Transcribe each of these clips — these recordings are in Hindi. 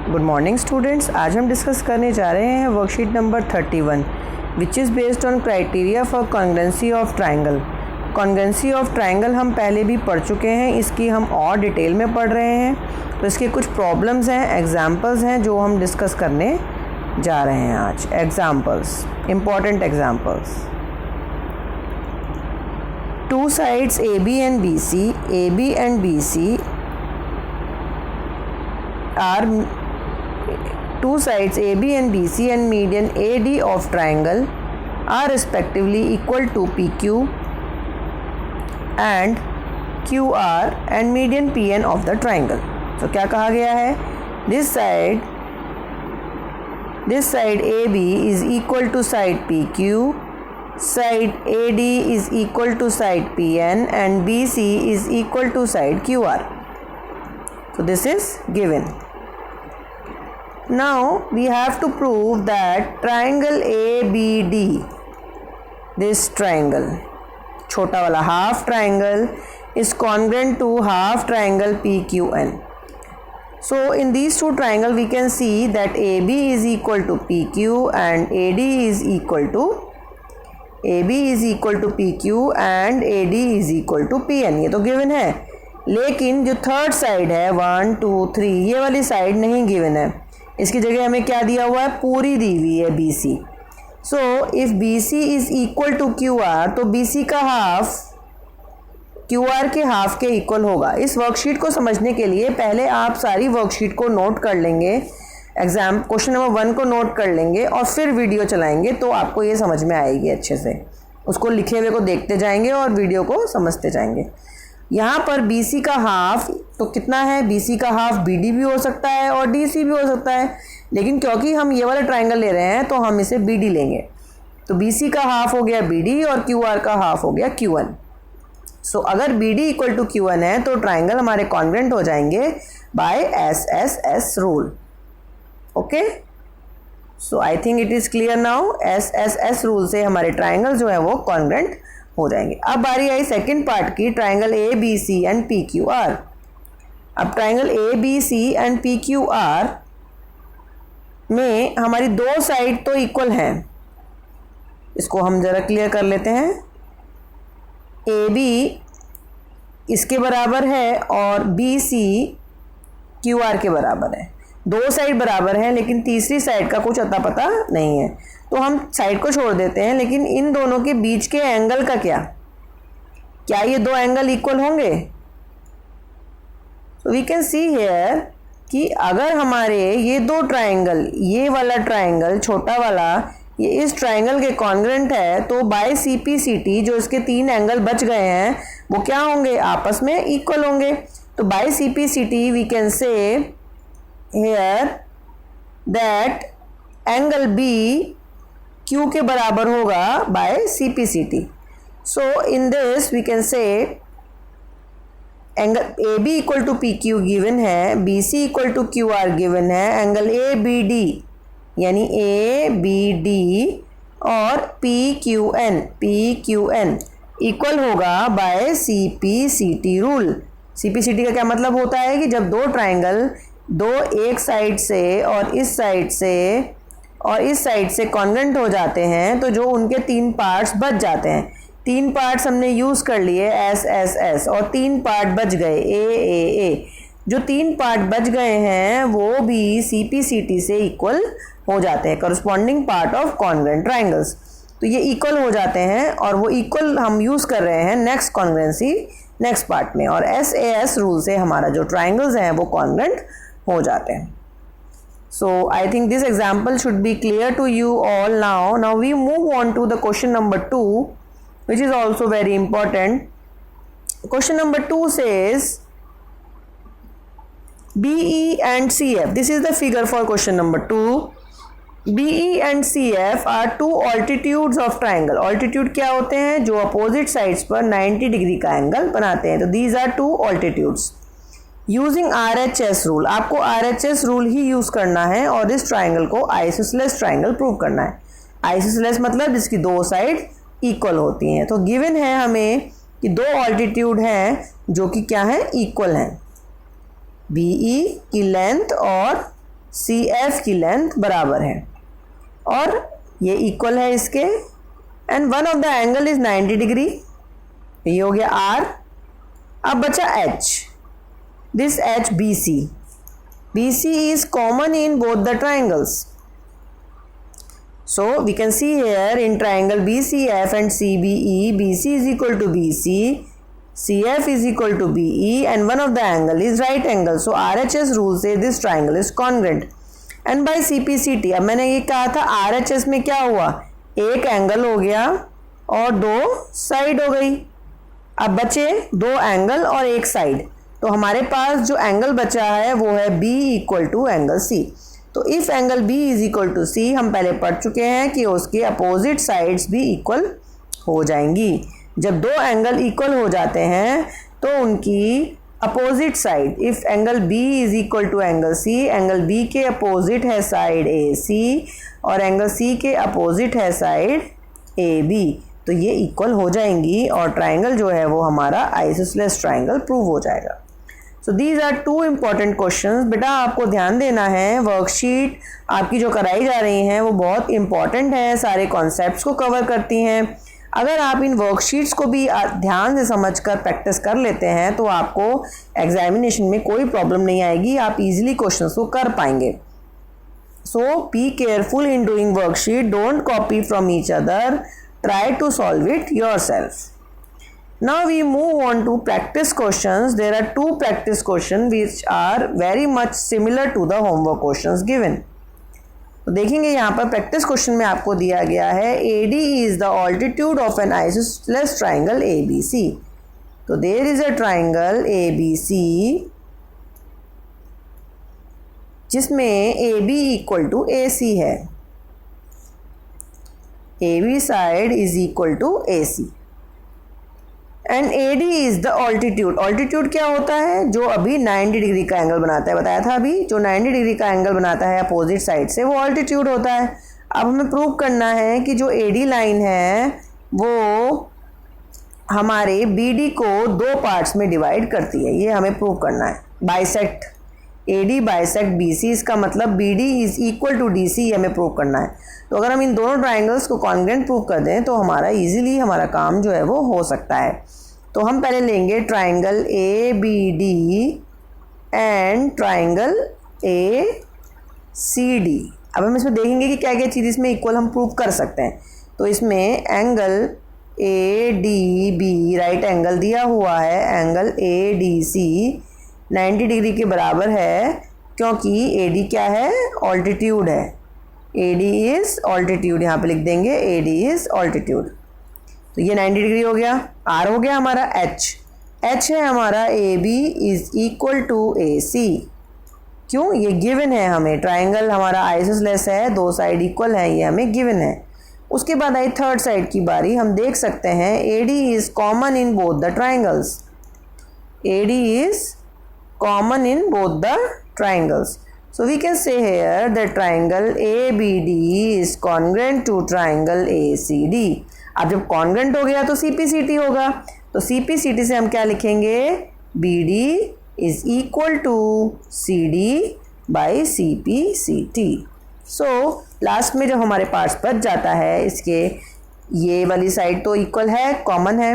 Good morning students. आज हम डिस्कस करने जा रहे हैं worksheet number 31 which is based on criteria for congruency of triangle. Congruency of triangle हम पहले भी पढ़ चुके हैं, इसकी हम और डिटेल में पढ़ रहे हैं। तो इसके कुछ प्रॉब्लम्स हैं, एग्जांपल्स हैं जो हम डिस्कस करने जा रहे हैं आज। Examples, important examples. Two sides AB and BC, AB and BC are two sides AB and BC and median AD of triangle are respectively equal to PQ and QR and median PN of the triangle. So क्या कहा गया है? This side AB is equal to side PQ, side AD is equal to side PN and BC is equal to side QR. So this is given. Now we have to prove that triangle ABD, this triangle, छोटा वाला half triangle, is congruent to half triangle PQN. So in these two triangles we can see that AB is equal to PQ and AD is equal to PQ and AD is equal to PN. ये तो given है, लेकिन जो थर्ड साइड है 1 2 3 ये वाली साइड नहीं गिवन है। इसकी जगह हमें क्या दिया हुआ है? पूरी दी हुई है BC। So if BC is equal to QR तो BC का हाफ QR के हाफ के इक्वल होगा। इस वर्कशीट को समझने के लिए पहले आप सारी वर्कशीट को नोट कर लेंगे, एग्जाम क्वेश्चन नंबर 1 को नोट कर लेंगे और फिर वीडियो चलाएंगे तो आपको ये समझ में आएगी अच्छे से। उसको लिखे हुए को देखते जाएंगे और वीडियो को समझते जाएंगे। यहाँ पर BC का हाफ तो कितना है? BC का हाफ BD भी हो सकता है और DC भी हो सकता है, लेकिन क्योंकि हम ये वाला ट्राइंगल ले रहे हैं तो हम इसे BD लेंगे। तो BC का हाफ हो गया BD और QR का हाफ हो गया QN। सो अगर BD इक्वल टू QN है तो ट्राइंगल हमारे कॉन्ग्रुएंट हो जाएंगे by SSS rule. Okay, so I think it is clear now. SSS rule से हमारे ट्राइंगल जो है वो कॉन्ग्रुएंट हो जाएंगे। अब बारी आई सेकंड पार्ट की, ट्राइंगल ABC एंड PQR। अब ट्राइंगल ABC एंड PQR में हमारी दो साइड तो इक्वल हैं, इसको हम जरा क्लियर कर लेते हैं। AB इसके बराबर है और BC QR के बराबर है। दो साइड बराबर हैं लेकिन तीसरी साइड का कुछ अता पता नहीं है, तो हम साइड को छोड़ देते हैं। लेकिन इन दोनों के बीच के एंगल का क्या ये दो एंगल इक्वल होंगे? तो वी कैन सी हियर कि अगर हमारे ये दो ट्राइंगल, ये वाला ट्राइंगल छोटा वाला ये इस ट्राइंगल के कॉन्ग्रुएंट है तो बाय CPCT जो इसके तीन एंगल बच गए हैं वो क्या होंगे? आपस में इक्वल होंगे। तो by CPCT we can say here that angle B Q के बराबर होगा by CPCT. So in this we can say angle AB equal to PQ given है, BC equal to QR given है, angle ABD यानी ABD और PQN इक्वल होगा by CPCT रूल। CPCT का क्या मतलब होता है कि जब दो ट्राइंगल दो एक साइड से और इस साइड से कॉन्ग्रुएंट हो जाते हैं तो जो उनके तीन पार्ट्स बच जाते हैं। तीन पार्ट्स हमने यूज़ कर लिए SSS और तीन पार्ट बच गए AAA। जो तीन पार्ट बच गए हैं वो भी CPCT से इक्वल हो जाते हैं, corresponding part of congruent triangles. तो ये इक्वल हो जाते हैं और वो इक्वल हम यूज़ कर रहे हैं नेक्स्ट कॉन्ग्रुएंसी नेक्स्ट पार्ट में, और SAS रूल से हमारा जो ट्राइंगल्स हैं वो कॉन्ग्रुएंट हो जाते हैं। So I think this example should be clear to you all now. Now we move on to the question number 2, which is also very important. Question number 2 says BE and CF. This is the figure for question number 2. BE and CF are two altitudes of triangle. Altitude क्या होते हैं? जो opposite sides पर 90 डिग्री का एंगल बनाते हैं। तो these are two altitudes. Using RHS rule, आपको RHS रूल ही यूज़ करना है और इस ट्राइंगल को आइसोसेलेस ट्राइंगल प्रूव करना है। आइसोसेलेस मतलब जिसकी दो साइड इक्वल होती हैं। तो गिवन है हमें कि दो ऑल्टीट्यूड हैं जो कि क्या है? इक्वल हैं। BE की लेंथ और CF की लेंथ बराबर है और ये इक्वल है इसके, and one of the angle is 90 degree, ये हो गया R। अब बचा H, this H BC, BC is common in both the triangles. So we can see here in triangle BCF and CBE, BC is equal to BC, CF is equal to BE, and one of the angle is right angle. So RHS rule says this triangle is congruent. And by CPCT, अब मैंने ये कहा था RHS में क्या हुआ, एक एंगल हो गया और दो साइड हो गई। अब बचे दो एंगल और एक साइड, तो हमारे पास जो एंगल बचा है वो है B equal to angle C। तो if angle B is equal to C, हम पहले पढ़ चुके हैं कि उसके अपोजिट साइड्स भी इक्वल हो जाएंगी। जब दो एंगल इक्वल हो जाते हैं तो उनकी opposite side, if angle B is equal to angle C, angle B के अपोजिट है साइड AC और एंगल C के अपोजिट है साइड AB, तो ये इक्वल हो जाएंगी और ट्राइंगल जो है वो हमारा आइसोसेलेस ट्राइंगल प्रूव हो जाएगा। So these are two important questions. बेटा आपको ध्यान देना है, वर्कशीट आपकी जो कराई जा रही हैं वो बहुत इंपॉर्टेंट है, सारे कॉन्सेप्ट्स को कवर करती हैं। अगर आप इन वर्कशीट्स को भी ध्यान से समझकर प्रैक्टिस कर लेते हैं तो आपको एग्जामिनेशन में कोई प्रॉब्लम नहीं आएगी, आप इजीली क्वेश्चंस को कर पाएंगे। So be careful in doing worksheet, don't copy from each other, try to solve it yourself. Now we move on to practice questions. There are two practice questions which are very much similar to the homework questions given. तो देखेंगे यहाँ पर प्रैक्टिस क्वेश्चन में आपको दिया गया है AD is the altitude of an isosceles triangle ABC. तो there is a triangle ABC जिसमें AB equal to AC है, AB side is equal to AC and AD is the altitude. altitude क्या होता है, जो अभी 90 डिग्री का एंगल बनाता है, बताया था अभी, जो 90 डिग्री का एंगल बनाता है अपोजिट साइड से वो altitude होता है। अब हमें प्रूव करना है कि जो AD लाइन है वो हमारे BD को दो पार्ट्स में डिवाइड करती है, ये हमें प्रूव करना है। बाइसेक्ट AD बाइसेक्ट BC, इसका मतलब BD is equal to DC, ये हमें प्रूव करना है। तो अगर हम इन दोनों ट्राइंगल्स को कॉन्ग्रुएंट प्रूव कर दें तो हमारा इजीली हमारा काम जो है वो हो सकता है। तो हम पहले लेंगे triangle ABD and triangle ACD। अब हम इसमें देखेंगे कि क्या क्या चीज़ इसमें इक्वल हम प्रूव कर सकते हैं। तो इसमें एंगल ADB राइट एंगल दिया हुआ है, एंगल ADC 90 डिग्री के बराबर है क्योंकि AD क्या है, ऑल्टीट्यूड है। AD इज ऑल्टीट्यूड, यहाँ पे लिख देंगे AD इज ऑल्टीट्यूड। तो ये 90 डिग्री हो गया। R हो गया हमारा H है हमारा AB is equal to AC। क्यों, ये गिवन है हमें, ट्राइंगल हमारा आइसोसेलेस है, दो साइड इक्वल है, ये हमें गिवन है। उसके बाद आई थर्ड साइड की बारी, हम देख सकते हैं AD is common in both the triangles, AD is common in both the triangles. So we can say here that triangle ABD is congruent to triangle ACD. अब जब congruent हो गया तो CPCT होगा, तो CPCT से हम क्या लिखेंगे, BD is equal to CD by CPCT. So last में जब हमारे पार्ट्स बच जाता है, इसके ये वाली साइड तो इक्वल है, कॉमन है,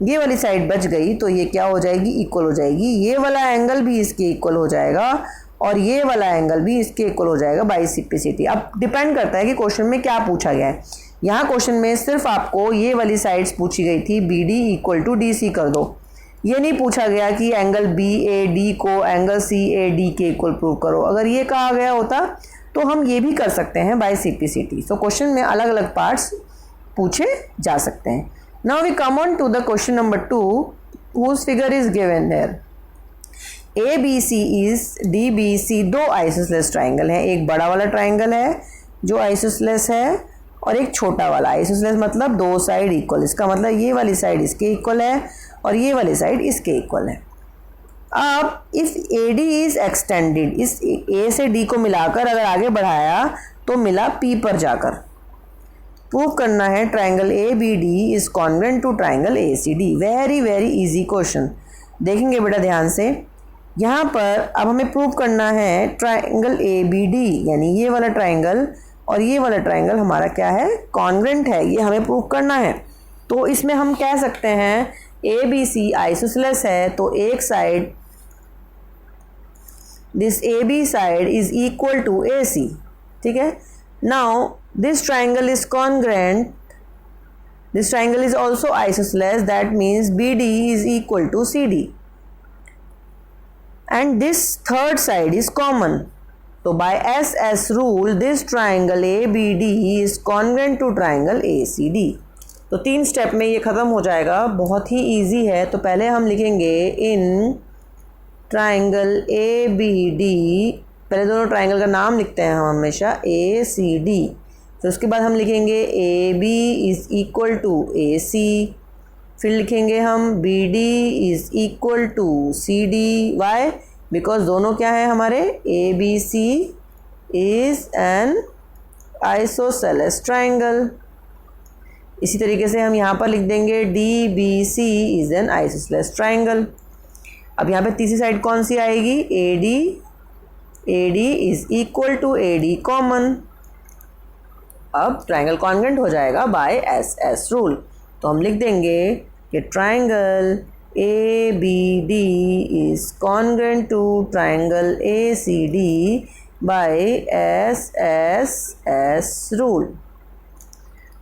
ये वाली साइड बच गई तो ये क्या हो जाएगी, इक्वल हो जाएगी। ये वाला एंगल भी इसके इक्वल हो जाएगा और ये वाला एंगल भी इसके इक्वल हो जाएगा बाई CPCT। अब डिपेंड करता है कि क्वेश्चन में क्या पूछा गया है। यहाँ क्वेश्चन में सिर्फ आपको ये वाली साइड्स पूछी गई थी, BD इक्वल टू DC कर दो, ये नहीं पूछा गया कि एंगल BAD को एंगल CAD के इक्वल प्रूव करो। अगर ये कहा गया होता तो हम ये भी कर सकते हैं बाई CPCT। सो क्वेश्चन में अलग अलग पार्ट्स पूछे जा सकते हैं। Now we come on to the question number 2 whose figure is given there. ABC is DBC, दो आइसोसेलेस ट्राइंगल हैं, एक बड़ा वाला ट्राइंगल है जो आइसोसेलेस है और एक छोटा वाला। आइसोसेलेस मतलब दो साइड इक्वल, इसका मतलब ये वाली साइड इसके इक्वल है और ये वाली साइड इसके इक्वल है। अब इफ AD इज एक्सटेंडेड, इस A से D को मिलाकर अगर आगे बढ़ाया तो मिला P पर जाकर। प्रूव करना है triangle ABD is congruent to triangle ACD। Very very easy question. देखेंगे बेटा ध्यान से, यहाँ पर अब हमें प्रूव करना है ट्राइंगल ABD, यानी ये वाला ट्राइंगल और ये वाला ट्राइंगल हमारा क्या है, कॉन्ग्रेंट है, ये हमें प्रूव करना है। तो इसमें हम कह सकते हैं ABC आइसोसेलेस है, तो एक side this AB side is equal to AC, ठीक है। Now this triangle is congruent, this triangle is also isosceles, that means BD is equal to CD and this third side is common. So by SS rule this triangle ABD is congruent to triangle ACD. तो 3 स्टेप में ये ख़त्म हो जाएगा, बहुत ही इजी है। तो पहले हम लिखेंगे इन ट्राइंगल ABD, पहले दोनों ट्राइंगल का नाम लिखते हैं हम हमेशा ACD, तो उसके बाद हम लिखेंगे AB is equal to AC, फिर लिखेंगे हम BD is equal to CD। Why? Because दोनों क्या है हमारे, ABC is an isosceles triangle. इसी तरीके से हम यहाँ पर लिख देंगे DBC is an isosceles triangle. अब यहाँ पे तीसरी साइड कौन सी आएगी, AD is equal to AD common. अब ट्राइंगल कॉन्ग्रेंट हो जाएगा बाय SS रूल। तो हम लिख देंगे कि triangle ABD is congruent to triangle ACD by SSS rule.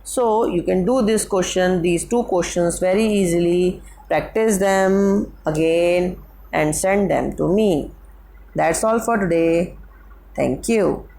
So you can do this question, these 2 questions very easily. Practice them again and send them to me. That's all for today. Thank you.